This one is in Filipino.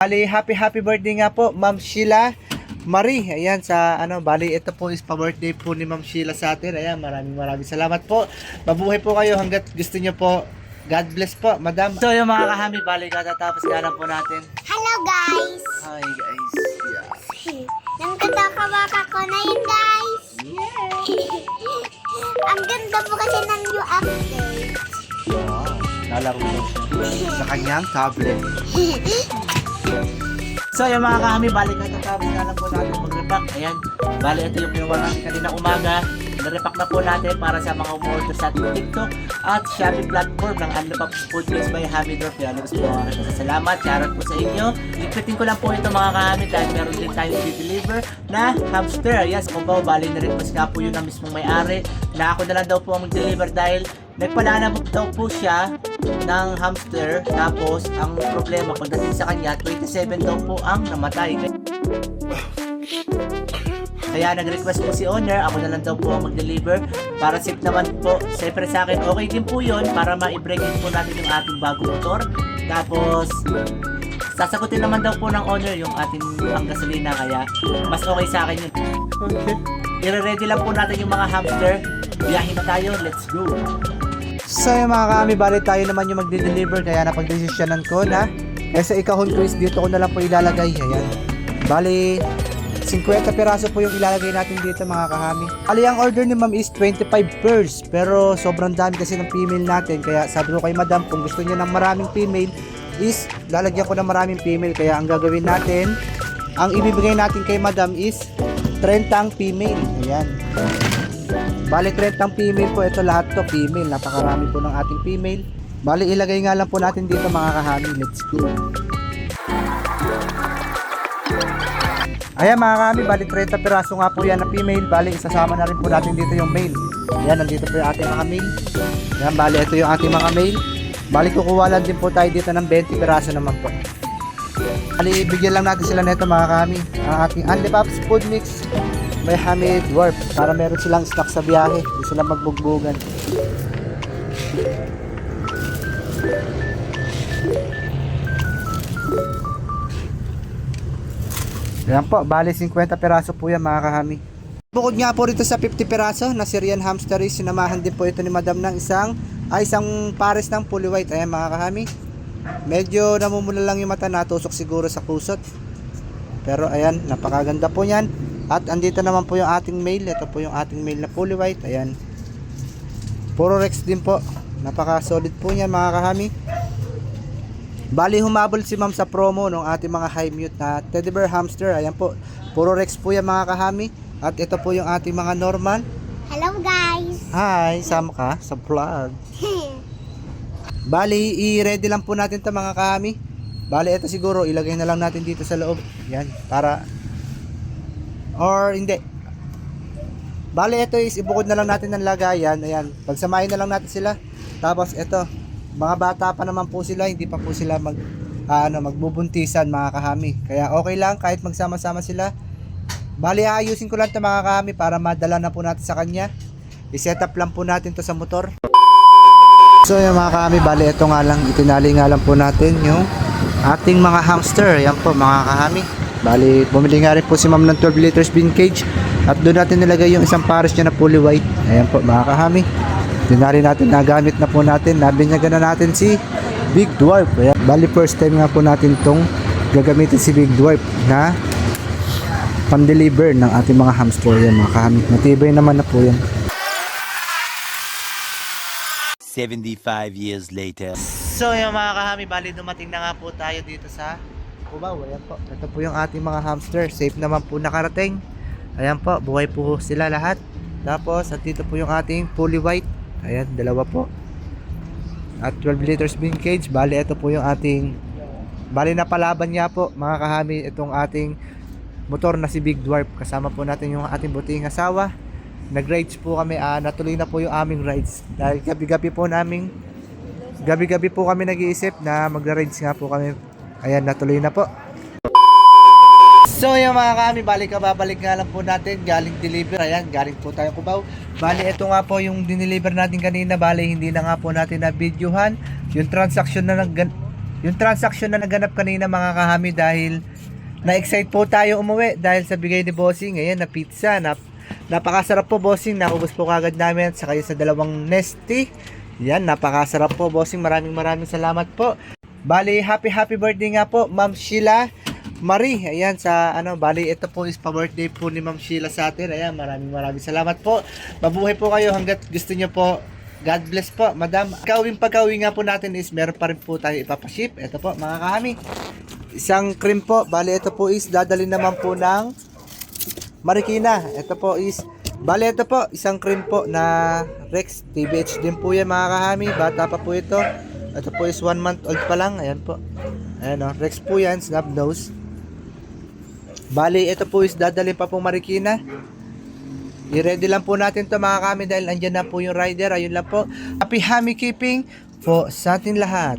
Bali, happy birthday nga po, Ma'am Sheila Marie. Ayan, sa bali, ito po is pa-birthday po ni Ma'am Sheila sa atin. Ayan, maraming salamat po. Mabuhay po kayo hanggat gusto niyo po. God bless po, Madam. So, yung mga kahami, bali, katatapos nga lang po natin. Hello guys! Hi, guys. Yeah. Nang katakawaka ko na yun guys! Ang ganda po kasi ng new update. Wow, nalaro daw siya sa kanyang tablet. So, yung mga kahami, bali, katatapos nga lang po natin mag-repack. Ayan, bali, ito yung pinuha natin kanina umaga. Na-repack na po natin para sa mga umorder sa ating TikTok at Shopee platform ng Unlopaps Food Mix by Hamidor. Kaya lubos po ang aking salamat. Shoutout po sa inyo. Iklitin ko lang po ito mga kahamid dahil meron din tayong i-deliver na hamster. Yes, kung ba, bali na request nga po yun na mismong may-ari na ako na lang daw po ang mag-deliver dahil nagpalaanap daw po siya ng hamster. Tapos, ang problema pagdating sa kanya, 27 daw po ang namatay. Kaya nag-request po si owner, ako na lang daw po ang mag-deliver para safe naman po. Siyempre sa akin, okay din po yun para ma-break in po natin yung ating bagong motor. Tapos, sasagutin naman daw po ng owner yung ating ang gasolina, kaya mas okay sa akin yun. Okay. I-ready lang po natin yung mga hamster. Biyahin na tayo, let's go! So yung mga kami, bali tayo naman yung magde-deliver, kaya napag-desisyonan ko na sa ikahon ko is dito ko na lang po ilalagay. Ayan. Bali, 50 piraso po yung ilalagay natin dito mga kahami. Bali, ang order ni ma'am is 25 pairs. Pero sobrang dami kasi ng female natin. Kaya sabi ko kay madam, kung gusto niyo ng maraming female, is lalagyan ko ng maraming female. Kaya ang gagawin natin, ang ibibigay natin kay madam is 30 female. Ayan. Bali, 30 female po. Ito lahat to female. Napakarami po ng ating female. Bali, ilagay nga lang po natin dito mga kahami. Let's go. Ayan mga kami, bali 30 piraso nga po yan na female. Bali isasama na rin po natin dito yung male. Ayan, nandito po yung ating mga male. Ayan, bali ito yung ating mga male. Bali kukuha lang din po tayo dito ng 20 piraso naman po. Bali bigyan lang natin sila nito mga kami, ang ating Unlopaps Food Mix by Hamid Dwarf, para meron silang stock sa biyahe, hindi sila magbugbugan. Ayan po, bali 50 piraso po yan mga kahami. Bukod nga po rito sa 50 piraso na Syrian hamster, sinamahan din po ito ni madam ng isang pares ng fully white. Ayan mga kahami, medyo namumula lang yung mata, natusok siguro sa kusot. Pero ayan, napakaganda po yan. At andito naman po yung ating male. Ito po yung ating male na fully white. Ayan, puro Rex din po. Napaka solid po yan mga kahami. Bali humabol si ma'am sa promo ng ating mga high mute na teddy bear hamster. Ayan po, puro Rex po yan mga kahami. At ito po yung ating mga normal. Hello guys! Hi, sama ka sa vlog. Bali, i-ready lang po natin ito mga kahami. Bali, ito siguro ilagay na lang natin dito sa loob. Yan, para or hindi. Bali, ito is ibukod na lang natin ng lagayan. Ayan, pagsamahin na lang natin sila. Tapos ito, mga bata pa naman po sila, hindi pa po sila magbubuntisan mga kahami. Kaya okay lang kahit magsama-sama sila. Bali, ayusin ko lang ito mga kahami para madala na po natin sa kanya. I-set up lang po natin to sa motor. So yung mga kahami, bali ito nga lang, itinali nga lang po natin yung ating mga hamster. Ayan po mga kahami. Bali, bumili nga rin po si ma'am ng 12 liters bin cage. At doon natin nilagay yung isang pares niya na fully white. Ayan po mga kahami. Dinari natin, nagamit na po natin, nabinyagan na natin si Big Dwarf. Ayan. Bali first time nga po natin tong gagamitin si Big Dwarf na pan-deliver ng ating mga hamster. Yan mga kahami, matibay naman na po yan. 75 years later. So yung mga kahami, bali dumating na nga po tayo dito sa Cubao. Ayan po, ito po yung ating mga hamster. Safe naman po nakarating. Ayan po, buhay po sila lahat. Tapos at dito po yung ating fully white. Ayan, dalawa po. At 12 liters bin cage. Bali, ito po yung ating, bali napalaban niya po mga kahami itong ating motor na si Big Dwarf. Kasama po natin yung ating buting asawa. Nag-rides po kami, natuloy na po yung aming rides. Dahil gabi-gabi po kami nag-iisip na magra-rides nga po kami. Ayan, natuloy na po. So yung mga kami, babalik nga lang po natin galing deliver. Ayan, galing po tayo Cubao. Bali ito nga po yung dineliver natin kanina. Bali hindi na nga po natin na videohan yung transaction na yung transaction na naganap kanina mga kahami dahil na-excite po tayo umuwi dahil sa bigay ni Bossing. Ayan, na pizza. Napakasarap po, Bossing. Naubos po kagad namin at saka yung sa dalawang Nesty. Yan, napakasarap po, Bossing. Maraming salamat po. Bali, happy birthday nga po, Ma'am Sheila Marie. Ayan, bali, ito po is pa-birthday po ni Ma'am Sheila sa atin. Ayan, maraming salamat po. Mabuhay po kayo hanggat gusto nyo po. God bless po, Madam. Pagkawing nga po natin is meron pa rin po tayo ipapaship. Ito po, mga kahami. Isang cream po. Bali, ito po is dadalhin naman po ng Marikina. Ito po is, bali, ito po, isang cream po na Rex. TBH din po yan, mga kahami. Bata pa po ito. Ito po is 1 month old pa lang. Ayan po. Ayan o. Rex po yan, snub nose. Bali, ito po is dadalhin pa po Marikina. I-ready lang po natin to mga kami dahil andyan na po yung rider. Ayun lang po. Happy hammy keeping po sa ating lahat.